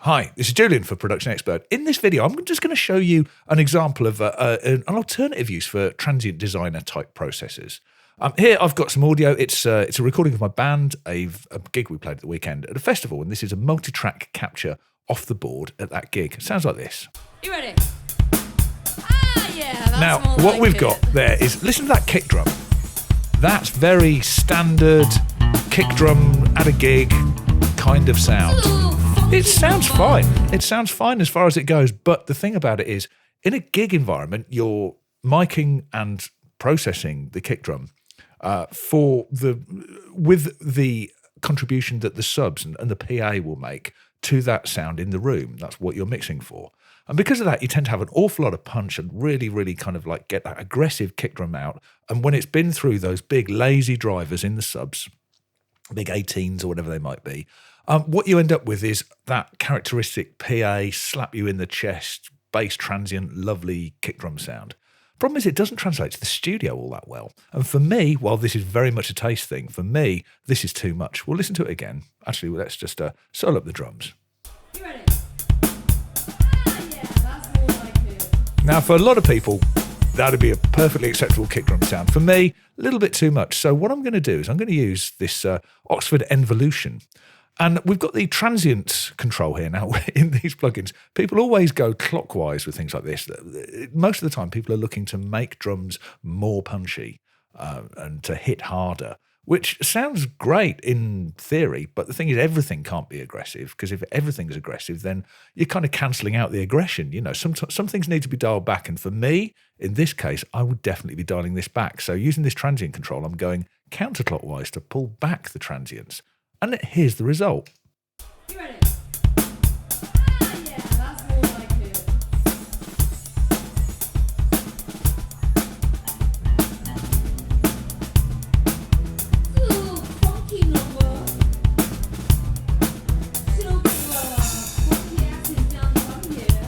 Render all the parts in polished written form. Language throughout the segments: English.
Hi, this is Julian for Production Expert. In this video, I'm just going to show you an example of an alternative use for transient designer type processors. Here I've got some audio. It's a recording of my band, a gig we played at the weekend at a festival, and this is a multi-track capture off the board at that gig. It sounds like this. You ready? Yeah, that's now, more what like we've it. got there is, listen to that kick drum. That's very standard kick drum at a gig kind of sound. It sounds fine. It sounds fine as far as it goes. But the thing about it is, in a gig environment, you're miking and processing the kick drum with the contribution that the subs and the PA will make to that sound in the room. That's what you're mixing for. And because of that, you tend to have an awful lot of punch and really, really kind of like get that aggressive kick drum out. And when it's been through those big lazy drivers in the subs, big 18s or whatever they might be, what you end up with is that characteristic PA, slap you in the chest, bass transient, lovely kick drum sound. Problem is, it doesn't translate to the studio all that well. And for me, while this is very much a taste thing, for me, this is too much. We'll listen to it again. Actually, let's just solo up the drums. You ready? Yeah, that's more like it. Now, for a lot of people, that would be a perfectly acceptable kick drum sound. For me, a little bit too much. So what I'm going to do is I'm going to use this Oxford Envolution. And we've got the transient control here now in these plugins. People always go clockwise with things like this. Most of the time, people are looking to make drums more punchy and to hit harder, which sounds great in theory. But the thing is, everything can't be aggressive, because if everything's aggressive, then you're kind of cancelling out the aggression. You know, some things need to be dialed back. And for me, in this case, I would definitely be dialing this back. So using this transient control, I'm going counterclockwise to pull back the transients. And here's the result. You ready? Yeah, that's more like it. Ooh, funky number. Silky blower. Funky acid down from here.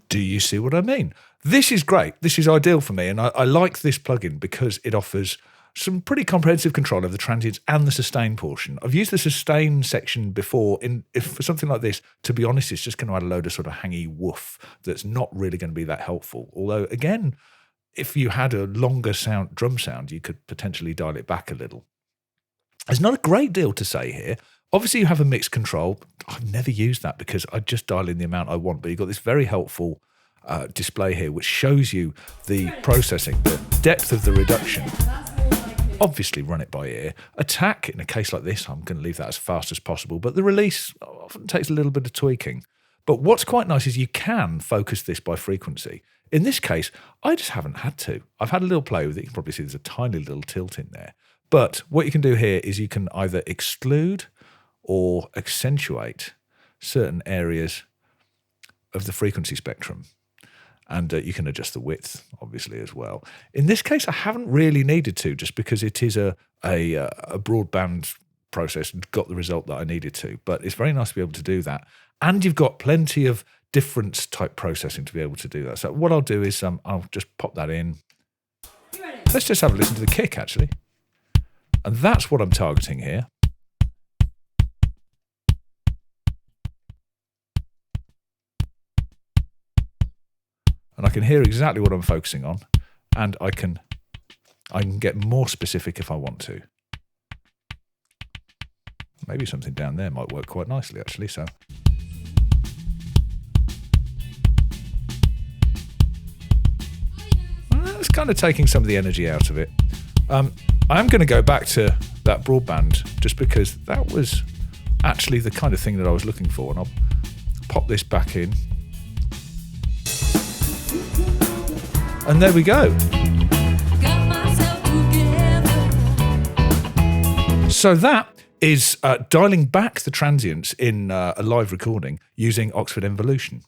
Do you see what I mean? This is great. This is ideal for me. And I like this plugin because it offers some pretty comprehensive control of the transients and the sustain portion. I've used the sustain section before. If for something like this, to be honest, it's just going to add a load of sort of hangy woof that's not really going to be that helpful. Although, again, if you had a longer drum sound, you could potentially dial it back a little. There's not a great deal to say here. Obviously, you have a mixed control. I've never used that because I just dial in the amount I want. But you've got this very helpful display here, which shows you the processing, the depth of the reduction. Obviously, run it by ear. Attack, in a case like this, I'm going to leave that as fast as possible. But the release often takes a little bit of tweaking. But what's quite nice is you can focus this by frequency. In this case, I just haven't had to. I've had a little play with it. You can probably see there's a tiny little tilt in there. But what you can do here is you can either exclude or accentuate certain areas of the frequency spectrum. And you can adjust the width, obviously, as well. In this case, I haven't really needed to, just because it is a broadband process and got the result that I needed to. But it's very nice to be able to do that. And you've got plenty of different type processing to be able to do that. So what I'll do is I'll just pop that in. Let's just have a listen to the kick, actually. And that's what I'm targeting here. And I can hear exactly what I'm focusing on, and I can get more specific if I want to. Maybe something down there might work quite nicely, actually. So that's kind of taking some of the energy out of it. I'm going to go back to that broadband just because that was actually the kind of thing that I was looking for, and I'll pop this back in. And there we go. So that is dialing back the transients in a live recording using Oxford Envolution.